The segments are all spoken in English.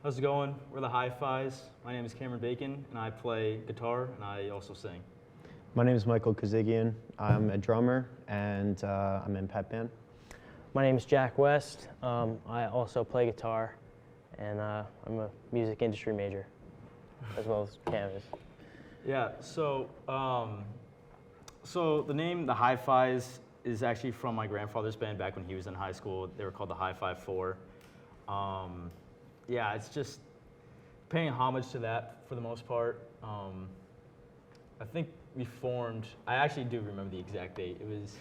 How's it going? We're the Hifis. My name is Cameron Bacon, and I play guitar, and I also sing. My name is Michael Kazigian. I'm a drummer, and I'm in pep band. My name is Jack West. I also play guitar, and I'm a music industry major, as well as Cam is. Yeah. So the name the Hifis is actually from my grandfather's band back when he was in high school. They were called the Hi-Fi 4. Yeah, it's just paying homage to that for the most part. I think we formed, I actually do remember the exact date. It was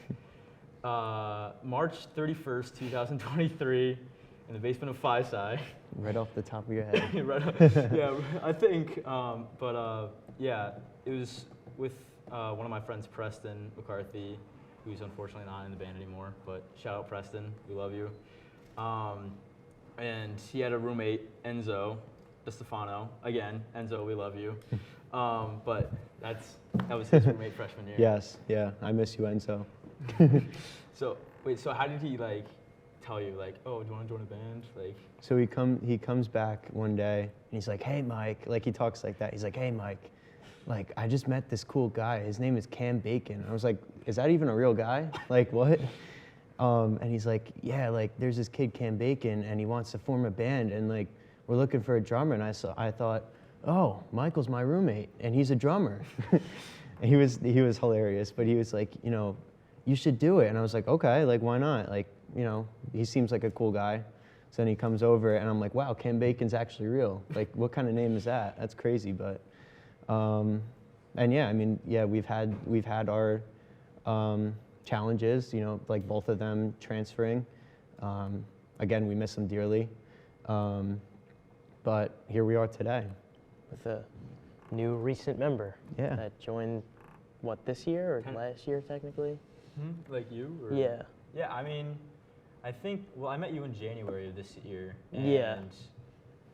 March 31st, 2023 in the basement of Phi-Sci. Right off the top of your head. Yeah, I think, yeah, it was with one of my friends, Preston McCarthy, who's unfortunately not in the band anymore, but shout out Preston, we love you. And he had a roommate, Enzo DeStefano. Again, Enzo, we love you. But that was his roommate freshman year. Yes, yeah, I miss you, Enzo. So wait, so how did he like tell you like, oh, do you want to join a band? Like. So he comes back one day and he's like, hey Mike, like he talks like that. He's like, hey Mike, like I just met this cool guy. His name is Cam Bacon. I was like, is that even a real guy? Like what? And he's like, yeah, like there's this kid Cam Bacon and he wants to form a band and like we're looking for a drummer. And I thought, oh, Michael's my roommate and he's a drummer. And he was hilarious, but he was like, you know, you should do it. And I was like, okay, like why not? Like, you know, he seems like a cool guy. So then he comes over and I'm like, wow, Cam Bacon's actually real. Like what kind of name is that? That's crazy. But, and yeah, I mean, yeah, we've had our, challenges, you know, like both of them transferring. Again, we miss them dearly. But here we are today. With a new recent member that joined, what, this year or last year technically? Like you? Or? Yeah. Yeah, I mean, I think, well, I met you in January of this year. And Yeah.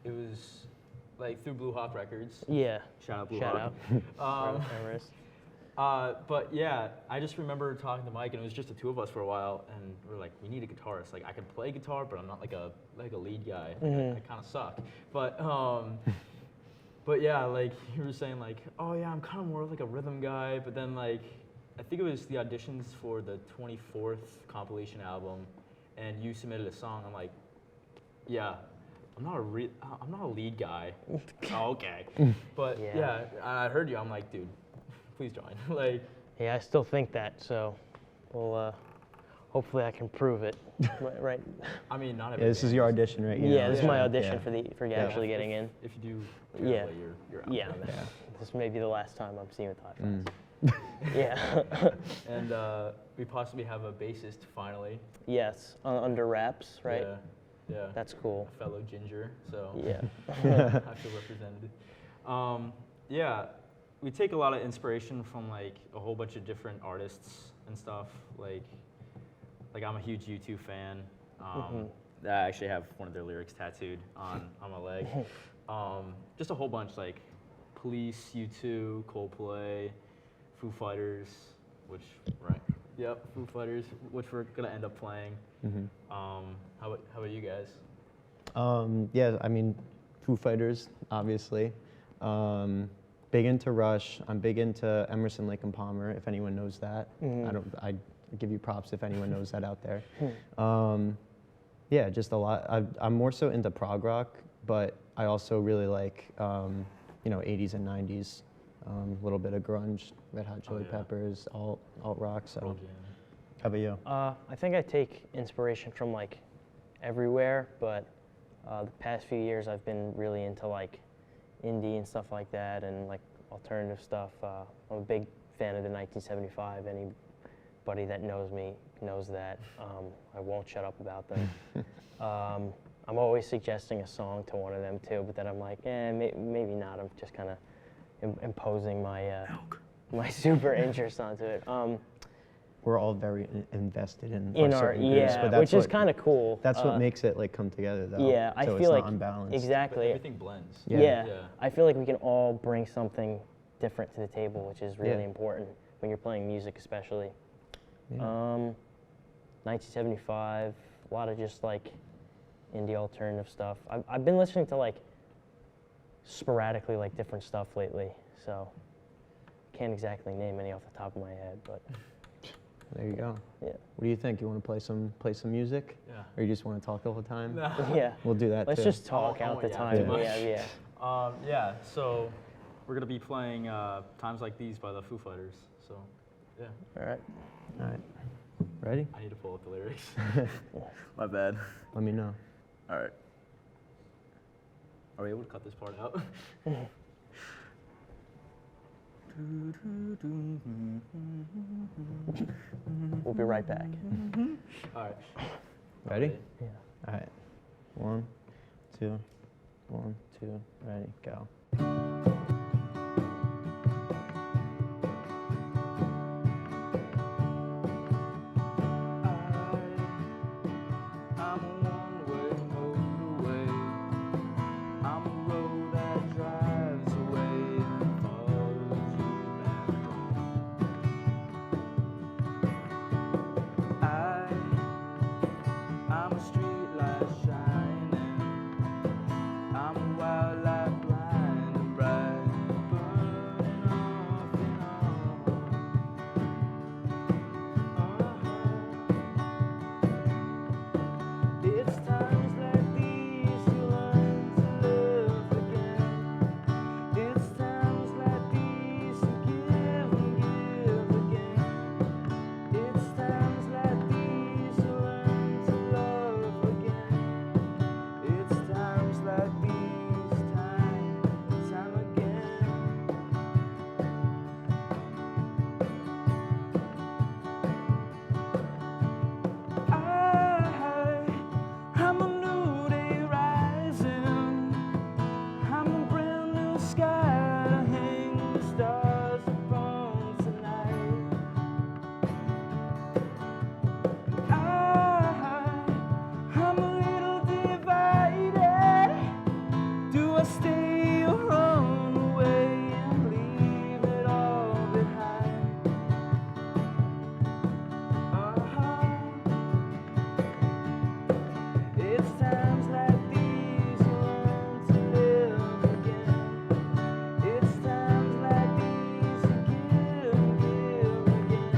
it was like through Blue Hawk Records. Yeah. Shout out Blue Shout Hawk. out. But yeah, I just remember talking to Mike, and it was just the two of us for a while, and we're like, we need a guitarist. Like, I can play guitar, but I'm not like a lead guy. I kind of suck. But yeah, like you were saying, like, oh yeah, I'm kind of more like a rhythm guy. But then like, I think it was the auditions for the 24th compilation album, and you submitted a song. I'm like, yeah, I'm not a lead guy. Oh, okay. But yeah, I heard you. I'm like, dude, please join. Like. Yeah, I still think that. So, we'll hopefully I can prove it. Right. I mean, not every. Yeah, this is your audition, right? You know? This is my audition for actually getting in. If you do, you're out. Yeah. This may be the last time I'm seeing with Hot Yeah. And we possibly have a bassist finally. Yes, under wraps, right? Yeah. That's cool. A fellow ginger, so yeah. I feel represented. Yeah, we take a lot of inspiration from like a whole bunch of different artists and stuff. Like I'm a huge U2 fan. I actually have one of their lyrics tattooed on my leg. Just a whole bunch, like Police, U2, Coldplay, Foo Fighters, Foo Fighters, which we're gonna end up playing. How about you guys? Yeah, I mean, Foo Fighters, obviously. Big into Rush. I'm big into Emerson, Lake and Palmer. If anyone knows that, I give you props if anyone knows that out there. Yeah, just a lot. I'm more so into prog rock, but I also really like, you know, 80s and 90s. A little bit of grunge, Red Hot Chili Peppers, alt rock. So, how about you? I think I take inspiration from like everywhere, but the past few years I've been really into like indie and stuff like that, and like alternative stuff. I'm a big fan of the 1975. Anybody that knows me knows that. I won't shut up about them. I'm always suggesting a song to one of them too, but then I'm like, maybe not. I'm just kind of imposing my super interest onto it. We're all very invested in our groups, but that's which is kind of cool. That's what makes it like come together, though. Yeah, so I feel like not unbalanced. Exactly. But everything blends. Yeah. I feel like we can all bring something different to the table, which is really important when you're playing music, especially. 1975, a lot of just like indie alternative stuff. I've been listening to like sporadically like different stuff lately. So can't exactly name any off the top of my head, but There you go. yeah. What do you think? You want to play some music? Yeah. Or you just want to talk the whole time? Nah. Yeah. We'll do that Let's too. just talk I out won't the yap time. too much. Yeah. Yeah, so we're gonna be playing Times Like These by the Foo Fighters. So, yeah, All right. All right. Ready? I need to pull up the lyrics. My bad. Let me know. All right. Are we able to cut this part out? We'll be right back. All right. Ready? Yeah. All right. 1, 2, 1, 2, ready, go. I'm a one-way motorway. I'm a road that drives away and follows you back home. I'm a street light shining. I'm a wildlife blind and bright, burning off and on. It's times like these you learn to live again. It's times like these you give and give again. It's times like these you learn to love again. It's times like these, time and time again. I'm a new day rising. I'm a brand new sky to hang the stars upon tonight. I'm a little divided. Do I stay or run away and leave it all behind? It's times like these you learn to live again. It's times like these you give and give again.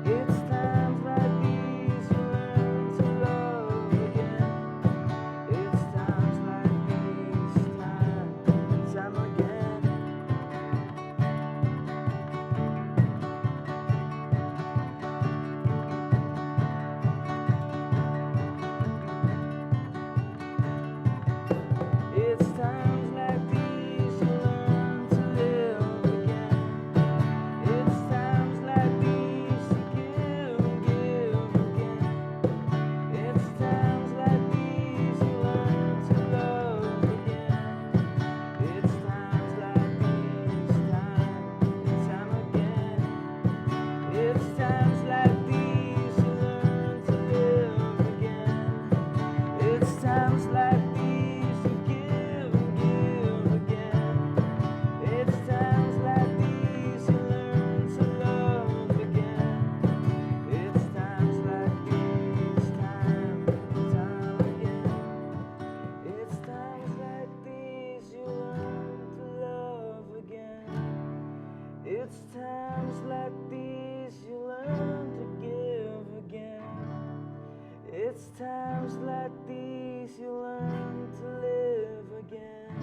It's times like these you learn to love again. It's times like these, time and time again. It's times like these you learn to live again. It's times like these you give and give again. It's times like these you learn to love again. It's times like these, time and time again. It's times like these you learn to live again. It's times like these you give and give again. It's times like these you learn to love again. It's times like these, time and time again. It's times like these you learn to love again. It's times like these you learn to give again. It's times like these you learn to live again.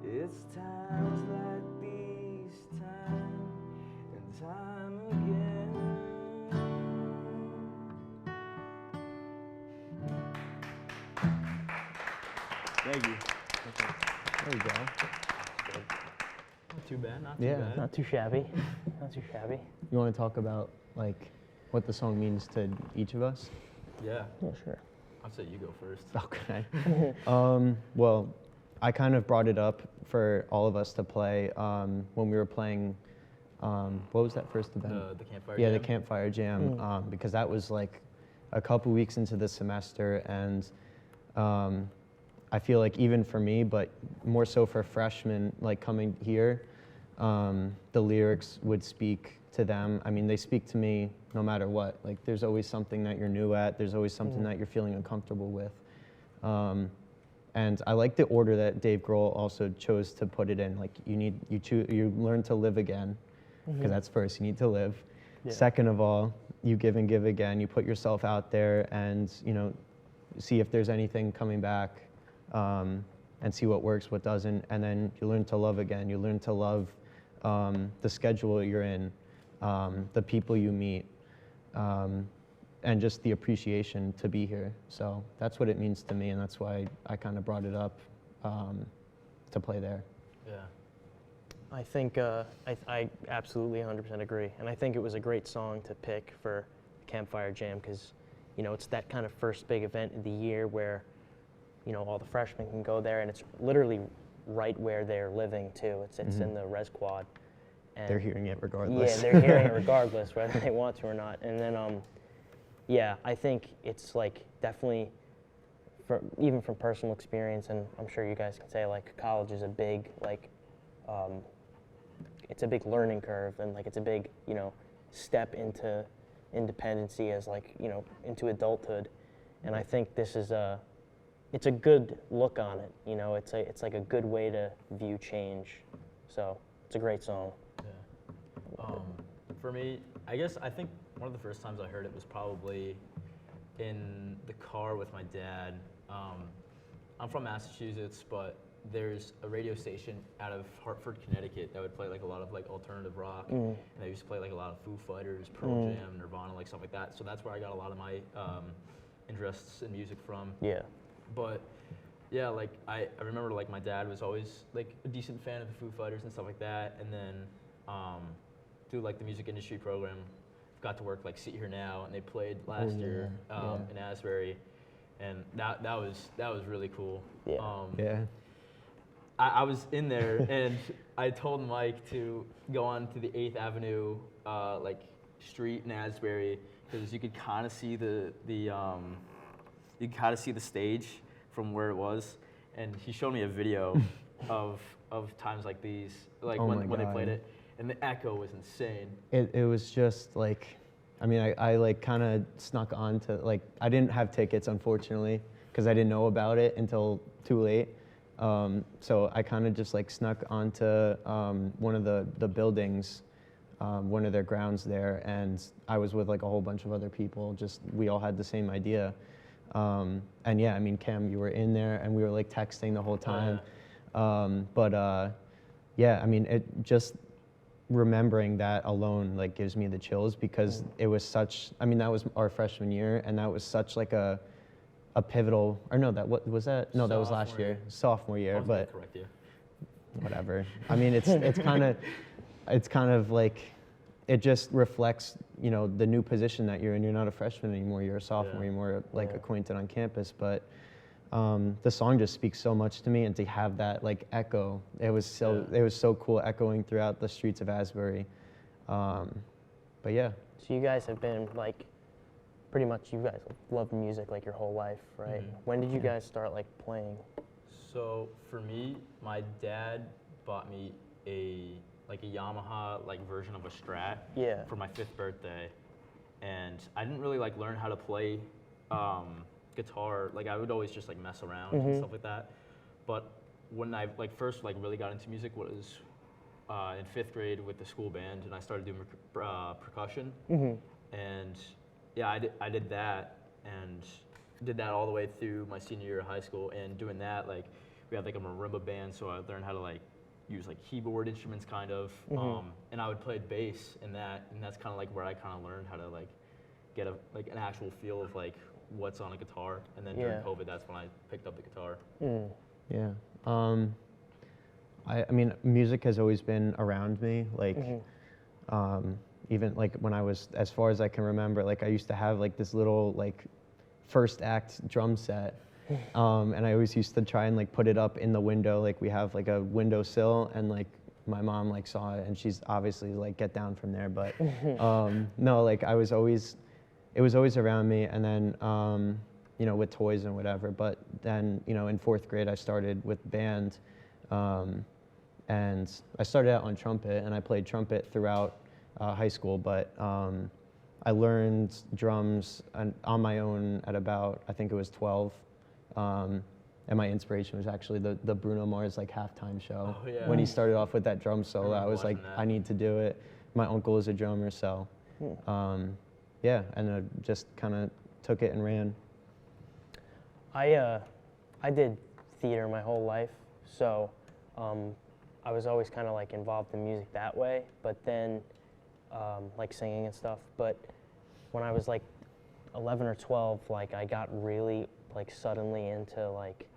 It's times like these, time and time again. Thank you. There you go. Not too bad, not Yeah. too bad. Not too shabby. Not too shabby. You want to talk about like what the song means to each of us? Yeah, Yeah, sure. I'll say you go first. Okay. Well, I kind of brought it up for all of us to play when we were playing. What was that first event? The campfire Yeah, jam. the campfire jam, because that was like a couple weeks into the semester, and I feel like even for me, but more so for freshmen, like coming here, the lyrics would speak to them. I mean, they speak to me no matter what. Like, there's always something that you're new at. There's always something that you're feeling uncomfortable with. And I like the order that Dave Grohl also chose to put it in. Like you learn to live again, because that's first. You need to live. Yeah. Second of all, you give and give again. You put yourself out there and see if there's anything coming back, and see what works, what doesn't. And then you learn to love again. You learn to love the schedule you're in, the people you meet, and just the appreciation to be here. So that's what it means to me, and that's why I kind of brought it up to play there. Yeah. I think I absolutely 100% agree, and I think it was a great song to pick for Campfire Jam because, it's that kind of first big event of the year where, all the freshmen can go there, and it's literally right where they're living too. It's in the Res Quad. And They're hearing it regardless. Yeah, they're hearing it regardless, whether they want to or not. And then, yeah, I think it's like definitely, even from personal experience, and I'm sure you guys can say like college is a big it's a big learning curve, and like it's a big step into independency as into adulthood. And I think this is it's a good look on it. It's like a good way to view change. So it's a great song. Yeah. For me, I think one of the first times I heard it was probably in the car with my dad. I'm from Massachusetts, but there's a radio station out of Hartford, Connecticut that would play like a lot of like alternative rock, and they used to play like a lot of Foo Fighters, Pearl Jam, Nirvana, like stuff like that. So that's where I got a lot of my interests in music from. Yeah. But yeah, like I remember like my dad was always like a decent fan of the Foo Fighters and stuff like that, and then through like the music industry program, got to work like Sit Here Now, and they played last year in Asbury, and that was really cool. Yeah. Yeah. I was in there, and I told Mike to go on to the 8th Avenue street in Asbury, because you could kind of see the stage from where it was, and he showed me a video of times like these, like when they played it, and the echo was insane. It was just like, I like kind of snuck on to, like, I didn't have tickets, unfortunately, because I didn't know about it until too late. So I kind of just like snuck onto one of the buildings, one of their grounds there, and I was with like a whole bunch of other people. Just we all had the same idea, and yeah, Cam, you were in there, and we were like texting the whole time. Yeah, it just remembering that alone like gives me the chills, because it was such. That was our freshman year, and that was such like a pivotal, or no, that what was that? No, that was last year, sophomore year. But correct you. Whatever. It's kind of like, it just reflects, the new position that you're in. You're not a freshman anymore. You're a sophomore. You're more like acquainted on campus. But the song just speaks so much to me, and to have that like echo, it was so cool, echoing throughout the streets of Asbury. But yeah. So you guys have been like, pretty much you guys loved music like your whole life, right? When did you guys start like playing? So for me, my dad bought me a Yamaha like version of a Strat for my 5th birthday, and I didn't really like learn how to play guitar. Like I would always just like mess around and stuff like that. But when I like first like really got into music was in 5th grade with the school band, and I started doing percussion, and yeah, I did that, and did that all the way through my senior year of high school. And doing that, like, we had like a marimba band, so I learned how to like use like keyboard instruments kind of, and I would play bass in that, and that's kind of like where I kind of learned how to like get an actual feel of like what's on a guitar. And then during COVID, that's when I picked up the guitar. Yeah. Music has always been around me, like. Even like when I was, as far as I can remember, like I used to have like this little like first act drum set, and I always used to try and like put it up in the window. Like we have like a windowsill, and like my mom like saw it, and she's obviously like, get down from there. But no, like it was always around me. And then with toys and whatever. But then in 4th grade I started with band, and I started out on trumpet, and I played trumpet throughout high school, but I learned drums on my own at about, I think it was 12, And my inspiration was actually the Bruno Mars like halftime show. Oh, yeah. When he started off with that drum solo, I remember was like, watching that. I need to do it. My uncle is a drummer, so yeah, and I just kind of took it and ran. I did theater my whole life, so I was always kind of like involved in music that way. But then, like singing and stuff. But when I was like 11 or 12, like I got really like suddenly into like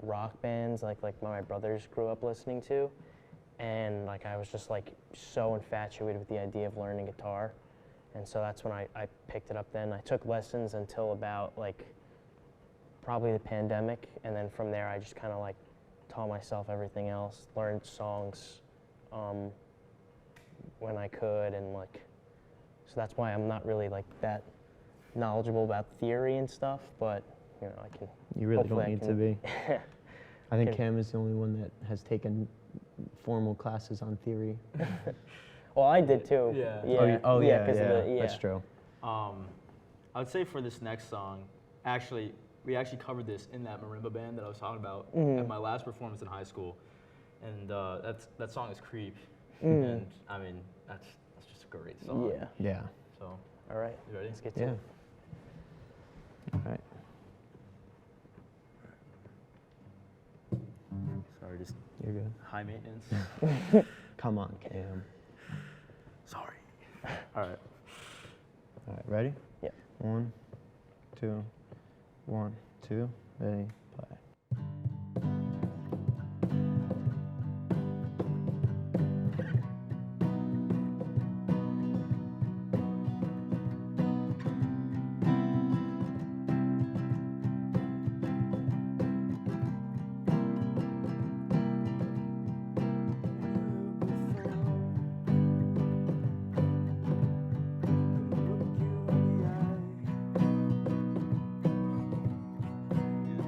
rock bands, like my brothers grew up listening to, and like I was just like so infatuated with the idea of learning guitar. And so that's when I picked it up then. I took lessons until about like probably the pandemic, and then from there I just kind of like taught myself everything else, learned songs when I could, and like, so that's why I'm not really like that knowledgeable about theory and stuff, but you know, I can. You really don't hopefully need to be. I think can- Cam is the only one that has taken formal classes on theory. Well, I did too. Yeah. Yeah. Oh, yeah, 'cause of the- that's true. I would say for this next song, we actually covered this in that marimba band that I was talking about at my last performance in high school, and that song is "Creep," and I mean that's just a great song. Yeah. Yeah. So All right. you ready? Let's get to Yeah. it. All right. Sorry, just You're good. high maintenance. Come on, Cam. Sorry. All right. All right, ready? Yeah. 1, 2, 1, 2, ready, play.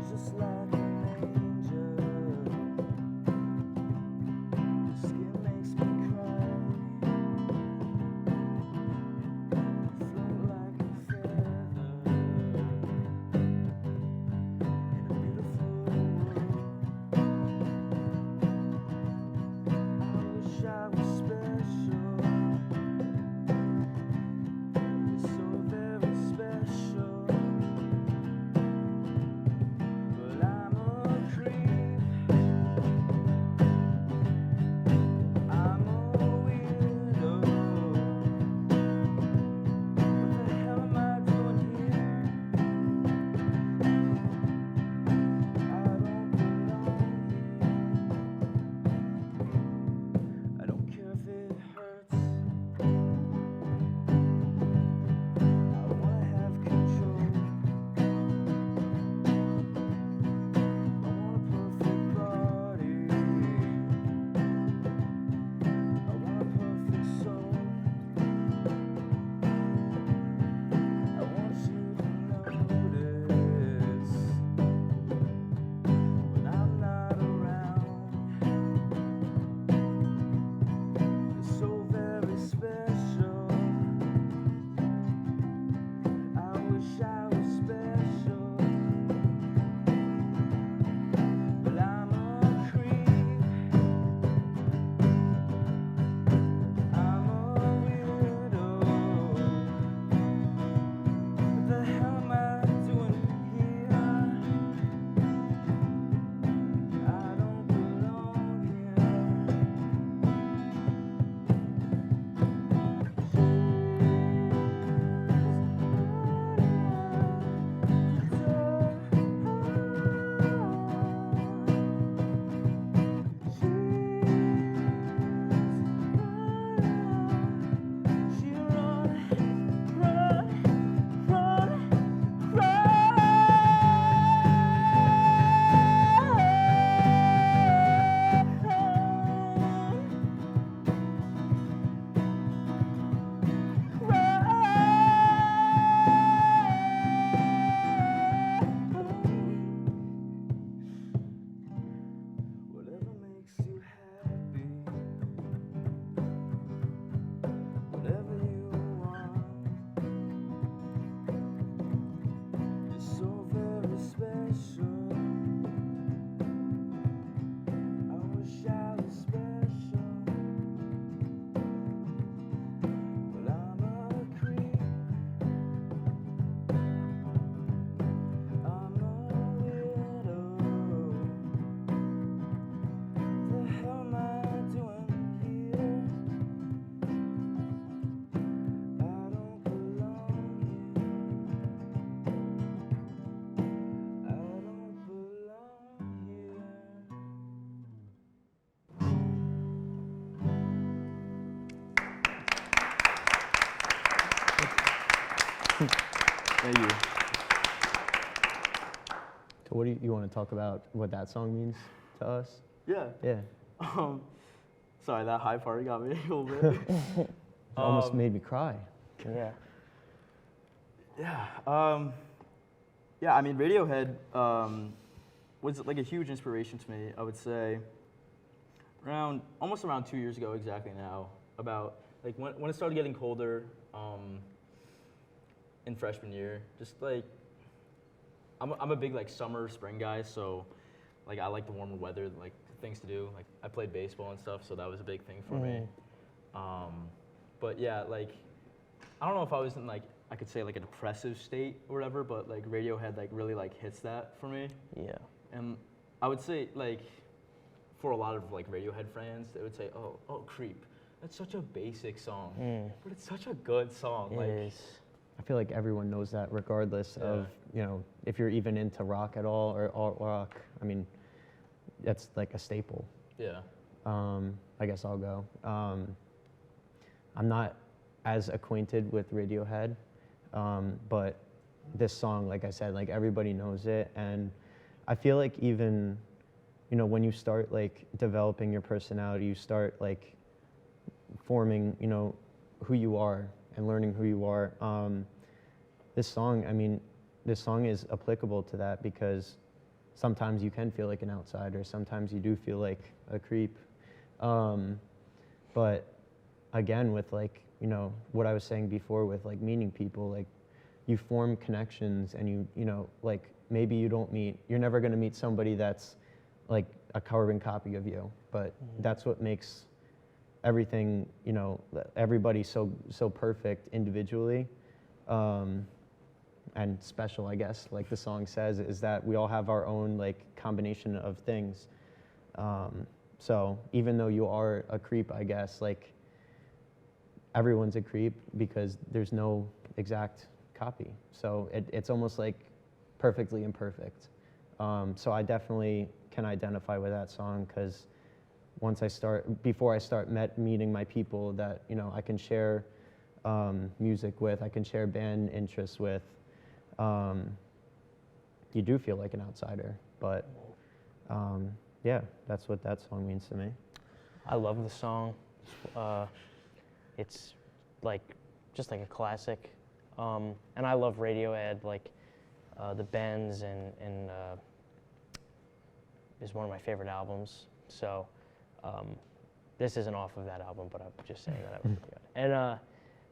Just Thank you. So what do you want to talk about what that song means to us? Yeah. Yeah. Sorry, that high part got me a little bit. It almost made me cry. Yeah. Yeah. Yeah, I mean, Radiohead was like a huge inspiration to me, I would say, almost around 2 years ago exactly now, about like when it started getting colder in freshman year, just like, I'm a big like summer, spring guy, so like I like the warmer weather, like things to do. Like I played baseball and stuff, so that was a big thing for me. But yeah, like I don't know if I was in like, I could say like a depressive state or whatever, but like Radiohead like really like hits that for me. Yeah. And I would say like for a lot of like Radiohead fans, they would say, oh, Creep. That's such a basic song, but it's such a good song. It is. I feel like everyone knows that regardless of, you know, if you're even into rock at all or alt rock. I mean, that's like a staple. Yeah. I guess I'll go. I'm not as acquainted with Radiohead, but this song, like I said, like everybody knows it. And I feel like even, you know, when you start like developing your personality, you start like forming, you know, who you are and learning who you are. This song, I mean, this song is applicable to that because sometimes you can feel like an outsider. Sometimes you do feel like a creep. But again, with like, you know, what I was saying before with like meeting people, like you form connections and you know, like maybe you're never going to meet somebody that's like a carbon copy of you, but that's what makes everything, you know, everybody so perfect individually. And special, I guess, like the song says, is that we all have our own like combination of things. So even though you are a creep, I guess, like everyone's a creep because there's no exact copy. So it's almost like perfectly imperfect. So I definitely can identify with that song because before I start meeting my people that, you know, I can share music with, I can share band interests with, you do feel like an outsider, but yeah, that's what that song means to me. I love the song. It's like just like a classic, and I love Radiohead. Like the Bends and is one of my favorite albums. So this isn't off of that album, but I'm just saying that. And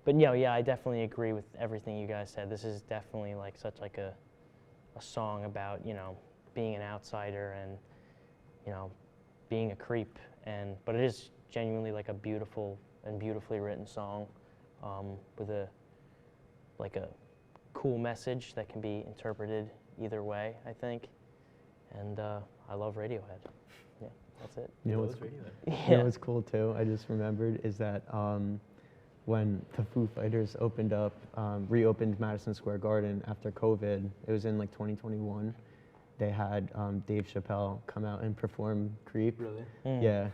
but yeah, I definitely agree with everything you guys said. This is definitely like such like a song about, you know, being an outsider and, you know, being a creep. But it is genuinely like a beautiful and beautifully written song with a cool message that can be interpreted either way, I think. And I love Radiohead. Yeah, that's it. You know what's cool too? I just remembered is that when the Foo Fighters reopened Madison Square Garden after COVID, it was in like 2021. They had Dave Chappelle come out and perform "Creep." Really? Yeah,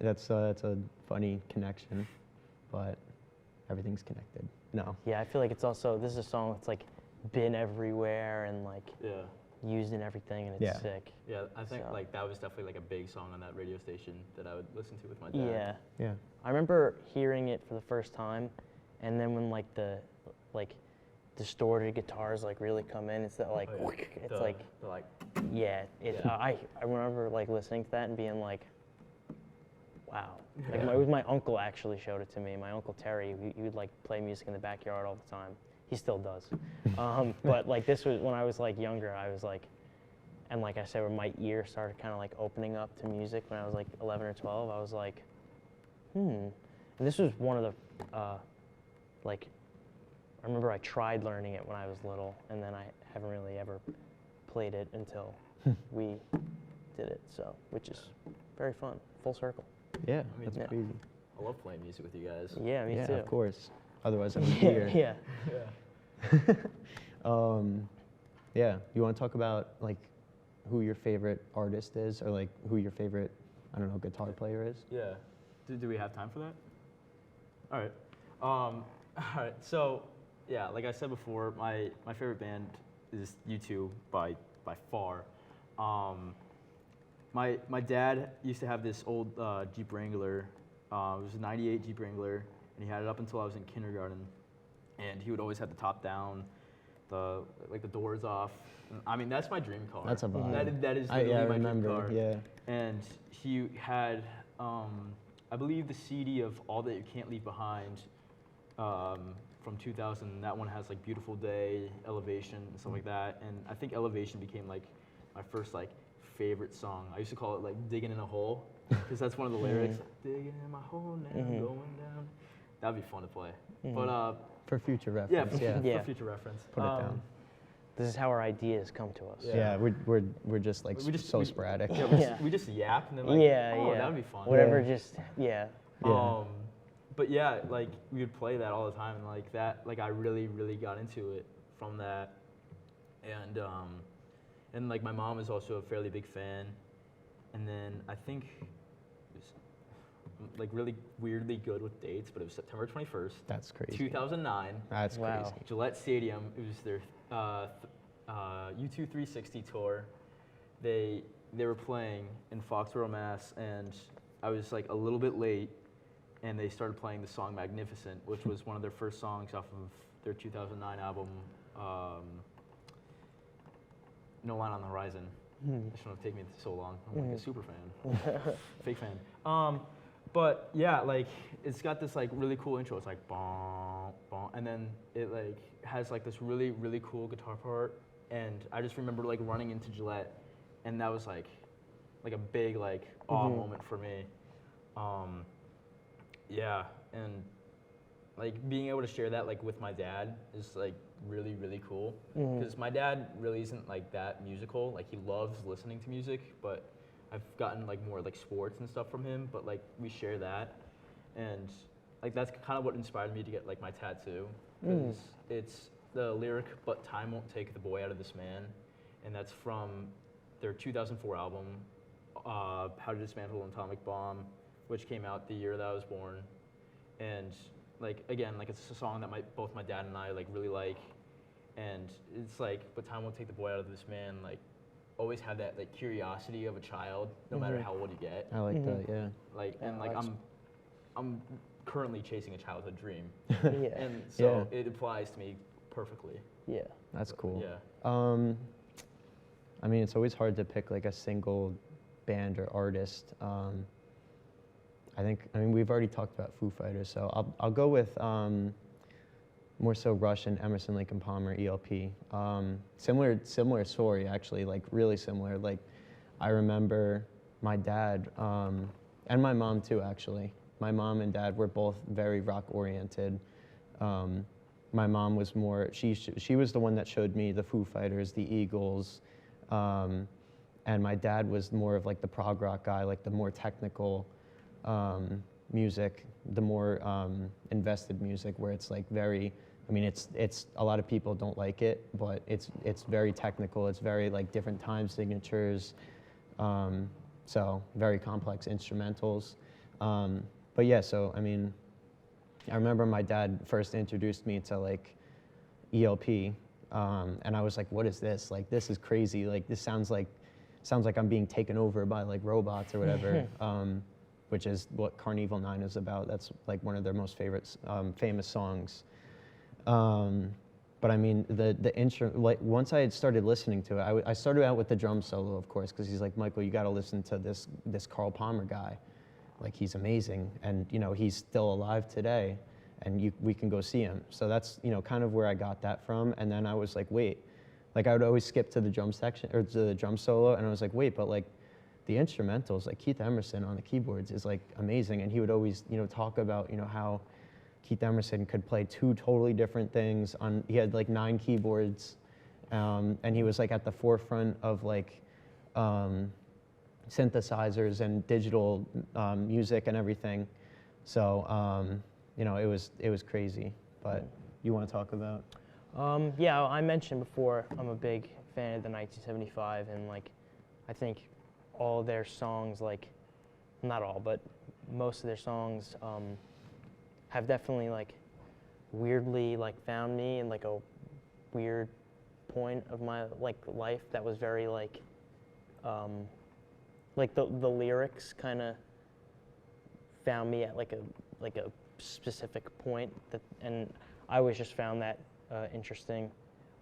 that's a funny connection, but everything's connected. No. Yeah, I feel like this is a song that's like been everywhere and like used in everything, and it's sick. Yeah, I think like that was definitely like a big song on that radio station that I would listen to with my dad. Yeah. I remember hearing it for the first time, and then when like the distorted guitars like really come in, it's that like I remember like listening to that and being like, wow. Like it was my uncle actually showed it to me. My uncle Terry, he would like play music in the backyard all the time. He still does. But like this was when I was like younger. I was like, and like I said, when my ear started kind of like opening up to music when I was like 11 or 12, I was like, And this was one of the like. I remember I tried learning it when I was little, and then I haven't really ever played it until we did it. So, which is very fun, full circle. Yeah, that's crazy. I love playing music with you guys. Yeah, me too. Yeah, of course. Otherwise, I wouldn't be here. Yeah. Yeah. You want to talk about like who your favorite artist is, or like who your favorite, I don't know, guitar player is? Yeah. Do we have time for that? All right. All right. So, yeah, like I said before, my favorite band is U2 by far. My dad used to have this old Jeep Wrangler. It was a '98 Jeep Wrangler, and he had it up until I was in kindergarten. And he would always have the top down, the doors off. I mean, that's my dream car. That's a vibe. That is I literally my remember. dream car. Yeah. And he had, I believe, the CD of All That You Can't Leave Behind from 2000. That one has like Beautiful Day, Elevation, and stuff like that. And I think Elevation became like my first like favorite song. I used to call it like Digging in a Hole, because that's one of the lyrics. Like, Digging in my hole now, going down. That'd be fun to play. But For future yeah, reference. for, Yeah. for future reference. Put it down. This is how our ideas come to us. Yeah, we're just like so sporadic. Yeah, we just yap and then like, oh, that'd be fun. Whatever, Yeah. just, yeah. Yeah. But yeah, like we would play that all the time, and like that, like I really got into it from that, and like my mom is also a fairly big fan, and then I think it was like really weirdly good with dates, but it was September 21st, That's crazy. 2009, That's Wow. crazy. Gillette Stadium. It was their U2 360 tour. They were playing in Foxborough, Mass, and I was like a little bit late, and they started playing the song Magnificent, which was one of their first songs off of their 2009 album, No Line on the Horizon. It shouldn't have taken me so long. I'm like a super fan, fake fan. But yeah, like it's got this like really cool intro. It's like bong, bong, and then it like has like this really cool guitar part. And I just remember like running into Gillette, and that was like a big like awe moment for me. Yeah, and like being able to share that like with my dad is like really cool, because my dad really isn't like that musical. Like he loves listening to music, but I've gotten like more like sports and stuff from him. But like we share that, and like that's kind of what inspired me to get like my tattoo, because it's the lyric "But time won't take the boy out of this man," and that's from their 2004 album, How to Dismantle an Atomic Bomb, which came out the year that I was born. And like again, like it's a song that both my dad and I like really like, and it's like, but time won't take the boy out of this man. Like always have that like curiosity of a child, no matter how old you get. I like that. Yeah. Like and like I'm currently chasing a childhood dream, Yeah. and so it applies to me perfectly. Yeah. That's cool. Yeah. I mean, it's always hard to pick like a single band or artist. I mean, we've already talked about Foo Fighters, so I'll go with more so Rush and Emerson, Lake and Palmer, ELP. Similar story, actually, like really similar. Like I remember my dad and my mom too, actually. My mom and dad were both very rock oriented. My mom was more, she was the one that showed me the Foo Fighters, the Eagles, and my dad was more of like the prog rock guy, like the more technical music, the more invested music, where it's like very, I mean, it's a lot of people don't like it, but it's very technical. It's very like different time signatures, so very complex instrumentals. But yeah, so I mean, I remember my dad first introduced me to like ELP, and I was like, what is this? Like, this is crazy. Like, this sounds like I'm being taken over by like robots or whatever, which is what Carnival 9 is about. That's like one of their most famous songs. But I mean, the intro, like once I had started listening to it, I started out with the drum solo, of course, because he's like, Michael, you got to listen to this Carl Palmer guy. Like, he's amazing, and you know, he's still alive today, and we can go see him. So that's, you know, kind of where I got that from. And then I was like, wait, like I would always skip to the drum section or to the drum solo, and I was like, wait, but like the instrumentals, like Keith Emerson on the keyboards is like amazing. And he would always, you know, talk about, you know, how Keith Emerson could play two totally different things he had like 9 keyboards, and he was like at the forefront of like synthesizers and digital music and everything. So, you know, it was crazy. But you want to talk about? Yeah, I mentioned before, I'm a big fan of the 1975, and like, I think all their songs, like, not all, but most of their songs have definitely like weirdly like found me in like a weird point of my like life that was very like the lyrics kind of found me at like a specific point that, and I always just found that interesting.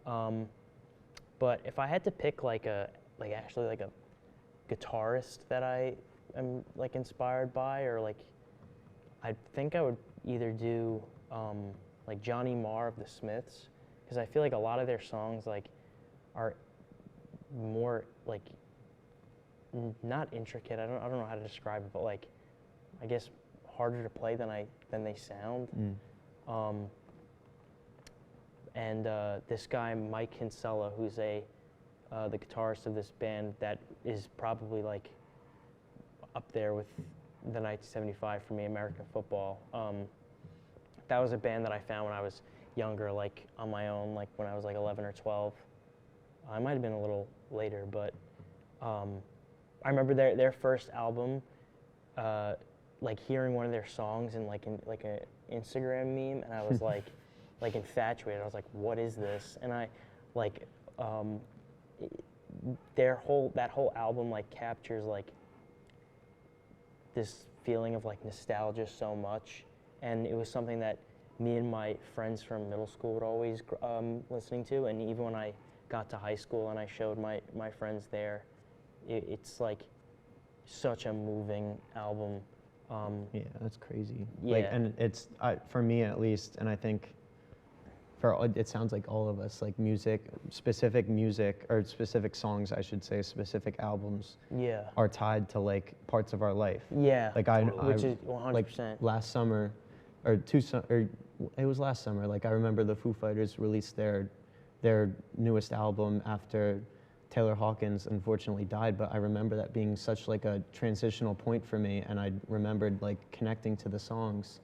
But if I had to pick like a guitarist that I am like inspired by, or like, I think I would either do like Johnny Marr of the Smiths, because I feel like a lot of their songs like are more like not intricate. I don't know how to describe it, but like I guess harder to play than they sound. And this guy Mike Kinsella, who's the guitarist of this band that is probably like up there with the 1975 for me, American Football. That was a band that I found when I was younger, like on my own, like when I was like 11 or 12. I might have been a little later, but I remember their first album, like hearing one of their songs in like an Instagram meme, and I was like infatuated. I was like, what is this? And I like that whole album like captures like this feeling of like nostalgia so much, and it was something that me and my friends from middle school would always listening to, and even when I got to high school and I showed my friends there, it's like such a moving album. Yeah, that's crazy. Yeah. Like, and it's for me at least, and I think it sounds like all of us, like specific music, or specific songs, I should say, specific albums. Yeah. Are tied to like parts of our life. Yeah. Like which is 100%. Like last summer, or it was last summer. Like I remember the Foo Fighters released their newest album after Taylor Hawkins unfortunately died, but I remember that being such like a transitional point for me, and I remembered like connecting to the songs.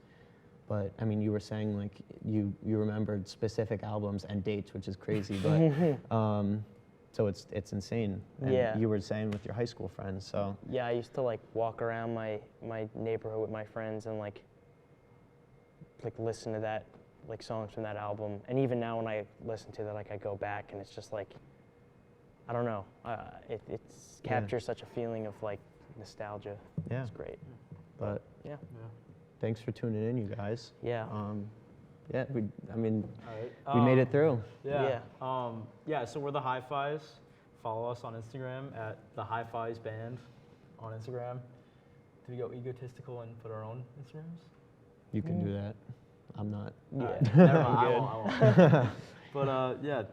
But I mean, you were saying like you remembered specific albums and dates, which is crazy, but so it's insane. And Yeah. you were saying with your high school friends, so. Yeah, I used to like walk around my neighborhood with my friends and like listen to that, like songs from that album. And even now when I listen to that, like I go back and it's just like, I don't know, it captures such a feeling of like nostalgia. Yeah. It's great. But Yeah. thanks for tuning in, you guys. Yeah. Yeah, we All right. made it through. Yeah. Yeah, so we're the Hifis. Follow us on Instagram at the Hifis Band on Instagram. Do we go egotistical and put our own Instagrams? You can do that. I'm not. Yeah. Never mind, I won't. But yeah.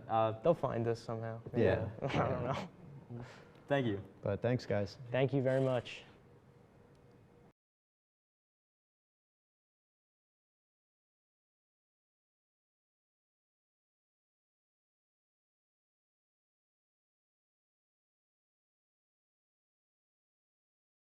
They'll find us somehow. Yeah. I don't know. Thank you. But thanks, guys. Thank you very much.